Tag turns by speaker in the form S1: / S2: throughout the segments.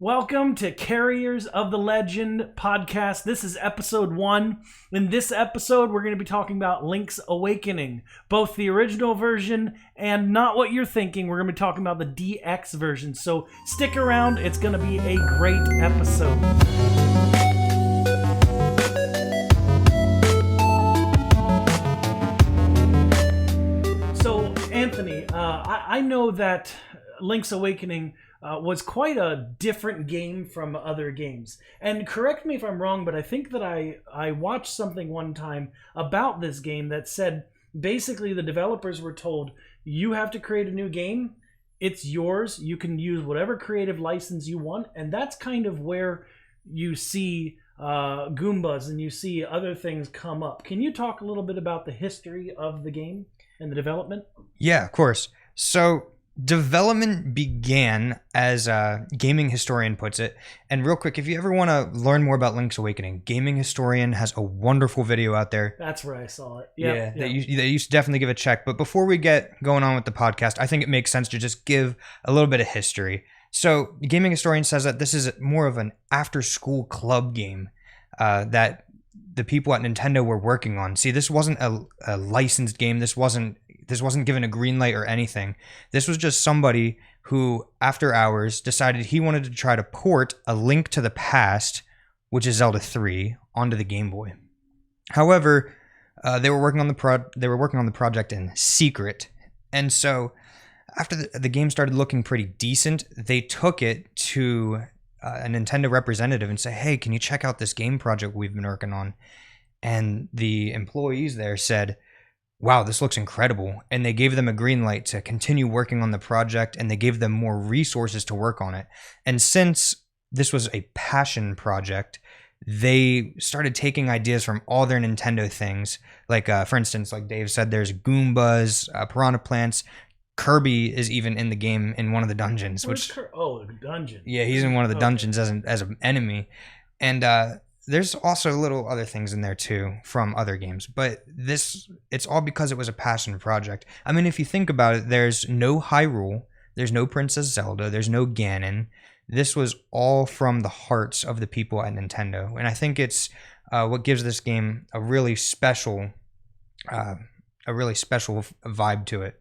S1: Welcome to Carriers of the Legend podcast. This is episode 1. In this episode, we're going to be talking about Link's Awakening, both the original version and not what you're thinking. We're going to be talking about the DX version. So stick around. It's going to be a great episode. So, Anthony, I know that Link's Awakening was quite a different game from other games. And correct me if I'm wrong, but I think that I watched something one time about this game that said basically the developers were told, you have to create a new game. It's yours. You can use whatever creative license you want. And that's kind of where you see Goombas and you see other things come up. Can you talk a little bit about the history of the game and the development?
S2: Yeah, of course. So development began, as a gaming historian puts it. And real quick, if you ever want to learn more about Link's Awakening, Gaming Historian has a wonderful video out there.
S1: That's where I saw it.
S2: That you should definitely give a check. But before we get going on with the podcast, I think it makes sense to just give a little bit of history. So Gaming Historian says that this is more of an after-school club game that the people at Nintendo were working on. See, this wasn't a licensed game. This wasn't given a green light or anything. This was just somebody who, after hours, decided he wanted to try to port A Link to the Past, which is Zelda 3, onto the Game Boy. However, they were working on the project in secret, and so after the game started looking pretty decent, they took it to a Nintendo representative and say, "Hey, can you check out this game project we've been working on?" And the employees there said, "Wow, this looks incredible." And they gave them a green light to continue working on the project, and they gave them more resources to work on it. And since this was a passion project, they started taking ideas from all their Nintendo things. Like, for instance, like Dave said, there's Goombas, Piranha Plants. Kirby is even in the game in one of the dungeons.
S1: The dungeon.
S2: Yeah, he's in one of the dungeons as an enemy. And there's also little other things in there too from other games, but it's all because it was a passion project. I mean, if you think about it, there's no Hyrule, there's no Princess Zelda, there's no Ganon. This was all from the hearts of the people at Nintendo, and I think it's what gives this game a really special vibe to it.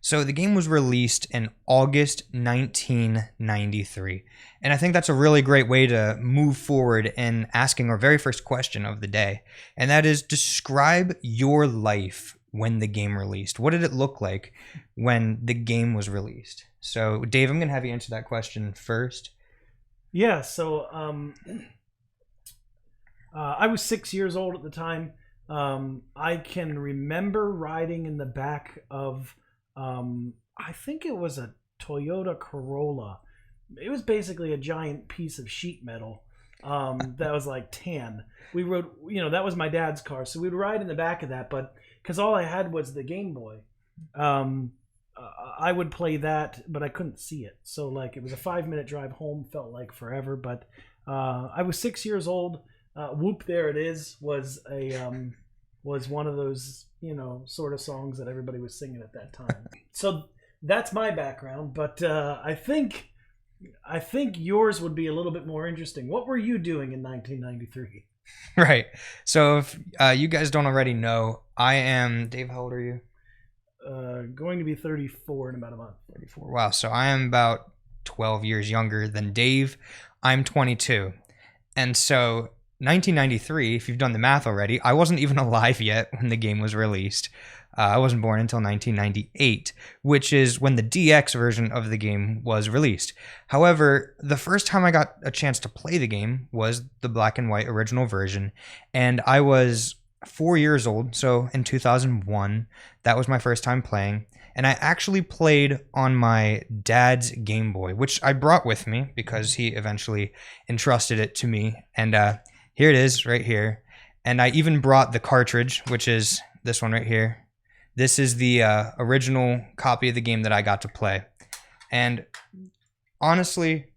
S2: So the game was released in August 1993. And I think that's a really great way to move forward in asking our very first question of the day. And that is, describe your life when the game released. What did it look like when the game was released? So Dave, I'm going to have you answer that question first.
S1: Yeah, so I was 6 years old at the time. I can remember riding in the back of I think it was a Toyota Corolla. It was basically a giant piece of sheet metal that was like tan. We rode, that was my dad's car, so we'd ride in the back of that. But because all I had was the Game Boy, I would play that, but I couldn't see it. So like it was a 5-minute drive home, felt like forever. But I was 6 years old. Whoop, there it is was one of those sort of songs that everybody was singing at that time. So that's my background, but I think yours would be a little bit more interesting. What were you doing in 1993?
S2: Right. So if you guys don't already know, I am Dave. How old are you?
S1: Going to be 34 in about a month.
S2: 34. Wow. So I am about 12 years younger than Dave. I'm 22, and so 1993, if you've done the math already, I wasn't even alive yet when the game was released. I wasn't born until 1998, which is when the DX version of the game was released. However, the first time I got a chance to play the game was the black and white original version, and I was 4 years old, so in 2001, that was my first time playing, and I actually played on my dad's Game Boy, which I brought with me because he eventually entrusted it to me, and here it is right here. And I even brought the cartridge, which is this one right here. This is the original copy of the game that I got to play. And honestly,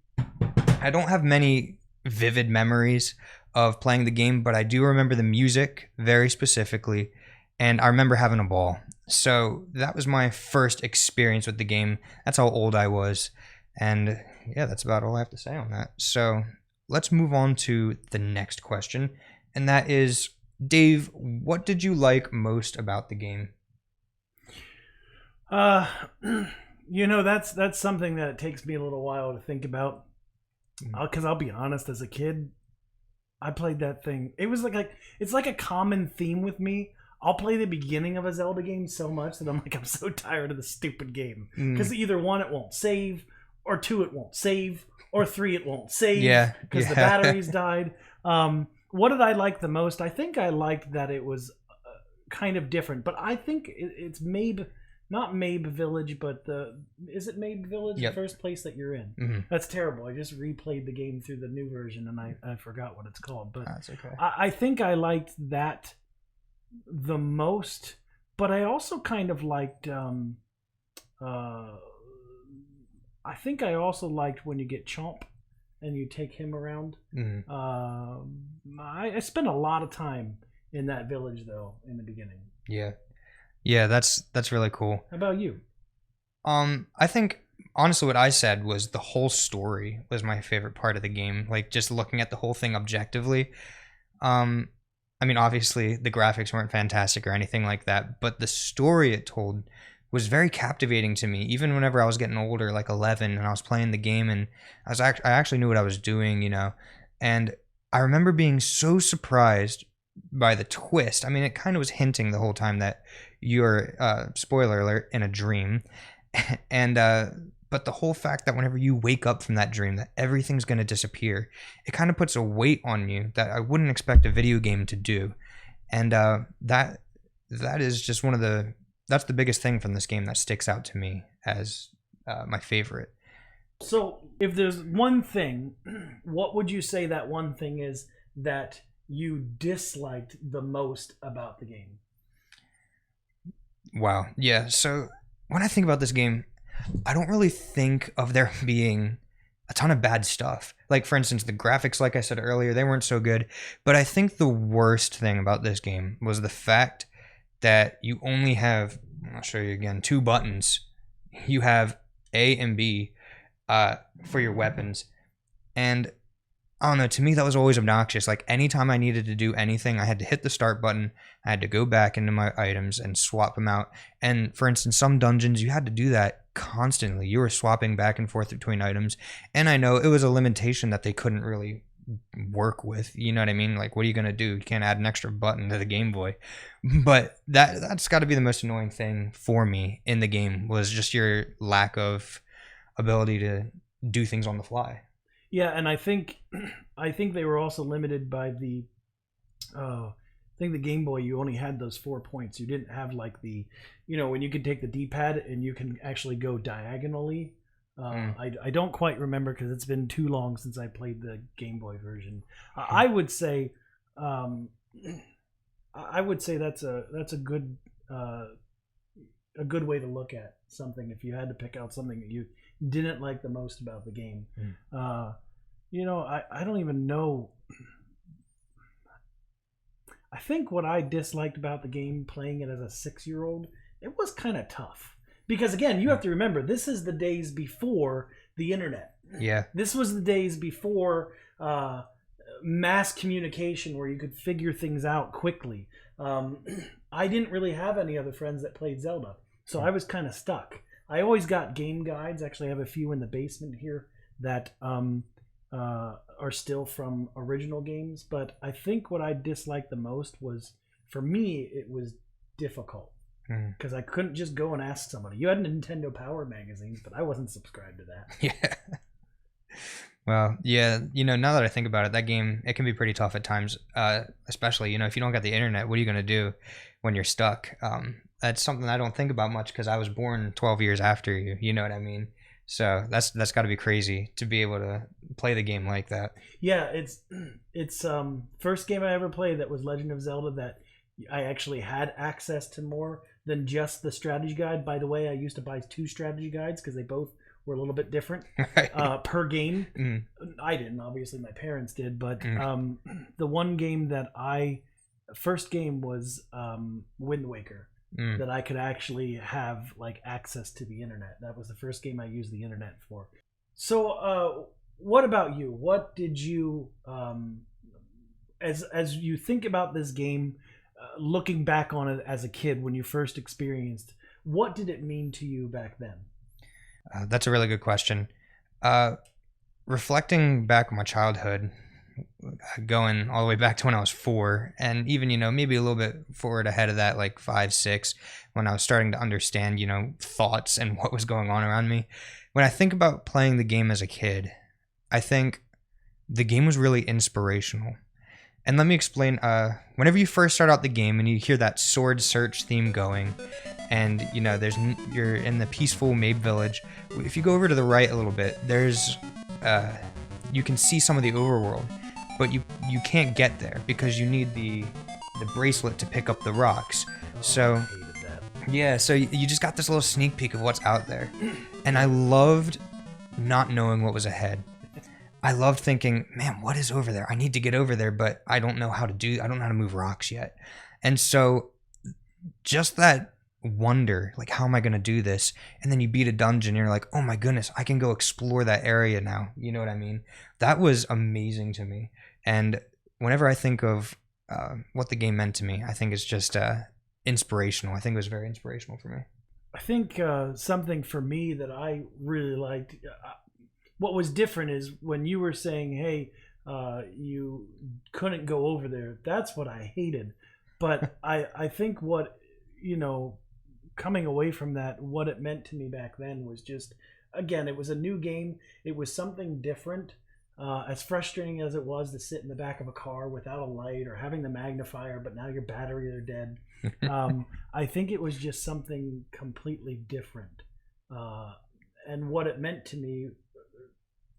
S2: I don't have many vivid memories of playing the game, but I do remember the music very specifically. And I remember having a ball. So that was my first experience with the game. That's how old I was. And yeah, that's about all I have to say on that. So let's move on to the next question, and that is, Dave, what did you like most about the game?
S1: Uh, that's something that takes me a little while to think about. Because I'll be honest, as a kid, I played that thing. It was like it's like a common theme with me. I'll play the beginning of a Zelda game so much that I'm like, I'm so tired of this stupid game. Because
S2: Mm,
S1: either one, it won't save, or two, it won't save, or three, it won't save
S2: yeah,
S1: because the
S2: yeah,
S1: batteries died. What did I like the most? I think I liked that it was kind of different, but I think it's Mabe, not Mabe Village, but is it Mabe Village, the
S2: yep.
S1: first place that you're in?
S2: Hmm.
S1: That's terrible. I just replayed the game through the new version and I forgot what it's called. But
S2: That's okay.
S1: I think I liked that the most, but I also kind of liked. Uh, I think I also liked when you get Chomp and you take him around.
S2: Hmm.
S1: I spent a lot of time in that village though in the beginning.
S2: Yeah, yeah, that's really cool.
S1: How about you?
S2: I think honestly what I said was the whole story was my favorite part of the game. Like just looking at the whole thing objectively. Um, I mean, obviously the graphics weren't fantastic or anything like that, but the story it told was very captivating to me. Even whenever I was getting older, like 11, and I was playing the game, and I actually knew what I was doing, you know. And I remember being so surprised by the twist. I mean, it kind of was hinting the whole time that you're spoiler alert in a dream, and but the whole fact that whenever you wake up from that dream that everything's going to disappear, it kind of puts a weight on you that I wouldn't expect a video game to do. And that is just one of the that's the biggest thing from this game that sticks out to me as my favorite.
S1: So, if there's one thing, what would you say that one thing is that you disliked the most about the game?
S2: Wow. Yeah. So when I think about this game, I don't really think of there being a ton of bad stuff. Like, for instance, the graphics, like I said earlier, they weren't so good. But I think the worst thing about this game was the fact that you only have, I'll show you again, two buttons. You have A and B for your weapons. And I don't know, to me that was always obnoxious. Like anytime I needed to do anything, I had to hit the start button, I had to go back into my items and swap them out. And for instance, some dungeons you had to do that constantly. You were swapping back and forth between items. And I know it was a limitation that they couldn't really work with. You know what I mean? Like what are you gonna do? You can't add an extra button to the Game Boy. But that's gotta be the most annoying thing for me in the game was just your lack of ability to do things on the fly.
S1: Yeah, and I think they were also limited by the I think the Game Boy, you only had those 4 points. You didn't have like when you could take the D-pad and you can actually go diagonally.
S2: Mm.
S1: I don't quite remember because it's been too long since I played the Game Boy version.
S2: Hmm.
S1: Um, I would say that's uh, a good way to look at something if you had to pick out something that you didn't like the most about the game.
S2: Mm.
S1: I don't even know. I think what I disliked about the game playing it as a 6 year old, it was kind of tough. Because again, you have to remember, this is the days before the internet.
S2: Yeah.
S1: This was the days before mass communication where you could figure things out quickly. Um, I didn't really have any other friends that played Zelda, so I was kind of stuck. I always got game guides. Actually, I have a few in the basement here that are still from original games. But I think what I disliked the most was, for me, it was difficult
S2: Mm.
S1: because I couldn't just go and ask somebody. You had Nintendo Power magazines, but I wasn't subscribed to that.
S2: Yeah. Well, yeah, now that I think about it, that game, it can be pretty tough at times, especially, if you don't got the internet, what are you going to do when you're stuck? That's something I don't think about much because I was born 12 years after you, you know what I mean? So that's got to be crazy to be able to play the game like that.
S1: Yeah, it's first game I ever played that was Legend of Zelda that I actually had access to more than just the strategy guide. By the way, I used to buy two strategy guides because they both were a little bit different
S2: Right.
S1: per game.
S2: Mm,
S1: I didn't, obviously my parents did, but
S2: mm,
S1: the one game that first game was Wind Waker,
S2: mm.
S1: that I could actually have like access to the internet. That was the first game I used the internet for. So, what about you? What did you, as you think about this game, looking back on it as a kid when you first experienced, what did it mean to you back then?
S2: That's a really good question. Uh, Reflecting back on my childhood, going all the way back to when I was 4, and even, maybe a little bit forward ahead of that, like 5, 6, when I was starting to understand, thoughts and what was going on around me. When I think about playing the game as a kid, I think the game was really inspirational. And let me explain. Whenever you first start out the game and you hear that sword search theme going, and you're in the peaceful Mabe village. If you go over to the right a little bit, there's you can see some of the overworld, but you can't get there because you need the bracelet to pick up the rocks. So
S1: I hated that.
S2: yeah, so you just got this little sneak peek of what's out there, and I loved not knowing what was ahead. I loved thinking, man, what is over there? I need to get over there, but I don't know how to I don't know how to move rocks yet. And so just that wonder, like, how am I going to do this? And then you beat a dungeon and you're like, oh my goodness, I can go explore that area now. You know what I mean? That was amazing to me. And whenever I think of what the game meant to me, I think it's just inspirational. I think it was very inspirational for me.
S1: I think something for me that I really liked. What was different is when you were saying, "Hey, you couldn't go over there." That's what I hated. But I think what coming away from that, what it meant to me back then was just, again, it was a new game. It was something different. As frustrating as it was to sit in the back of a car without a light or having the magnifier, but now your batteries are dead. I think it was just something completely different. And what it meant to me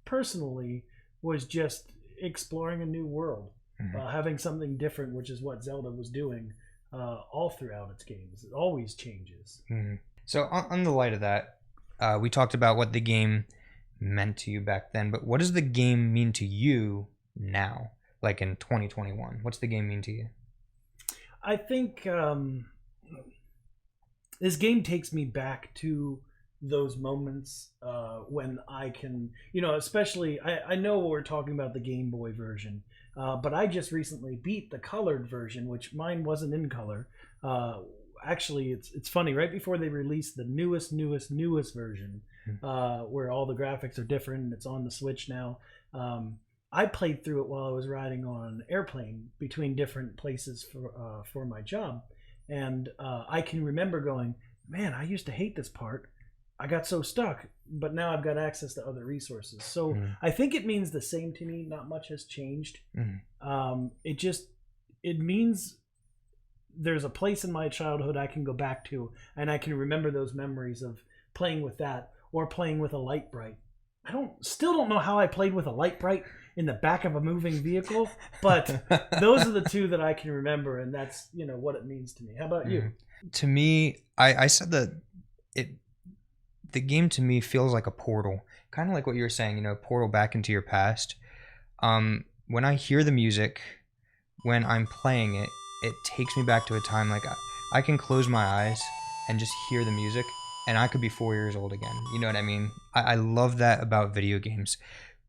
S1: personally was just exploring a new world, having something different, which is what Zelda was doing all throughout its games. It always changes.
S2: So on the light of that, we talked about what the game meant to you back then, but what does the game mean to you now, like in 2021? What's the game mean to you?
S1: I think this game takes me back to those moments when I can, especially, I know we're talking about the Game Boy version, but I just recently beat the colored version, which mine wasn't in color. Actually, it's funny. Right before they released the newest version, where all the graphics are different, and it's on the Switch now. I played through it while I was riding on an airplane between different places for my job, and I can remember going, "Man, I used to hate this part. I got so stuck, but now I've got access to other resources." So I think it means the same to me. Not much has changed. It means there's a place in my childhood I can go back to, and I can remember those memories of playing with that or playing with a light bright. Still don't know how I played with a light bright in the back of a moving vehicle, but those are the two that I can remember, and that's what it means to me. How about you?
S2: To me, I said that the game to me feels like a portal, kind of like what you were saying, portal back into your past. When I hear the music, when I'm playing it, it takes me back to a time like I can close my eyes and just hear the music, and I could be 4 years old again. You know what I mean? I love that about video games,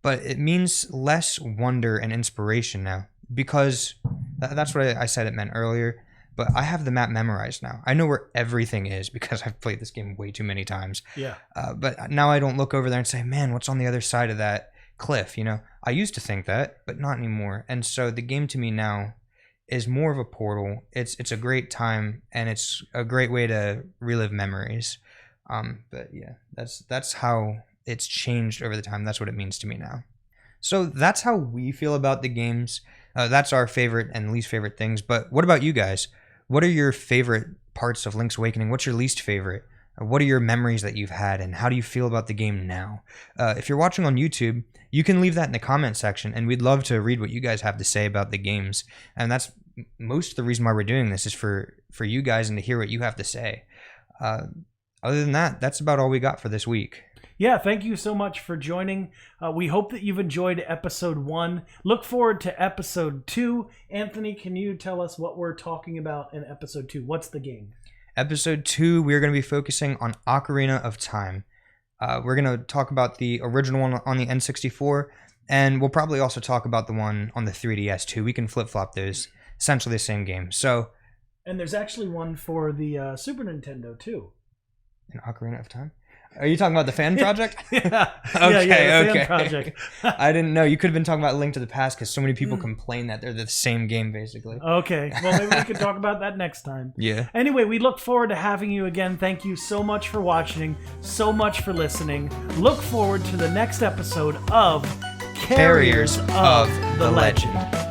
S2: but it means less wonder and inspiration now, because that's what I said it meant earlier. But I have the map memorized now. I know where everything is because I've played this game way too many times.
S1: Yeah.
S2: But now I don't look over there and say, man, what's on the other side of that cliff? I used to think that, but not anymore. And so the game to me now is more of a portal. It's a great time, and it's a great way to relive memories. But yeah, that's how it's changed over the time. That's what it means to me now. So that's how we feel about the games. That's our favorite and least favorite things. But what about you guys? What are your favorite parts of Link's Awakening? What's your least favorite? What are your memories that you've had, and how do you feel about the game now? If you're watching on YouTube, you can leave that in the comment section, and we'd love to read what you guys have to say about the games. And that's most of the reason why we're doing this, is for you guys and to hear what you have to say. Other than that, that's about all we got for this week.
S1: Yeah, thank you so much for joining. We hope that you've enjoyed episode 1. Look forward to episode 2. Anthony, can you tell us what we're talking about in episode 2? What's the game?
S2: Episode 2, we're going to be focusing on Ocarina of Time. We're going to talk about the original one on the N64, and we'll probably also talk about the one on the 3DS too. We can flip-flop those. Essentially the same game. So,
S1: and there's actually one for the Super Nintendo too.
S2: An Ocarina of Time? Are you talking about the fan project?
S1: Yeah.
S2: Okay,
S1: the
S2: okay.
S1: fan project.
S2: I didn't know. You could have been talking about Link to the Past because so many people complain that they're the same game, basically.
S1: Okay. Well, maybe we could talk about that next time.
S2: Yeah.
S1: Anyway, we look forward to having you again. Thank you so much for watching, so much for listening. Look forward to the next episode of Carriers of the Legend.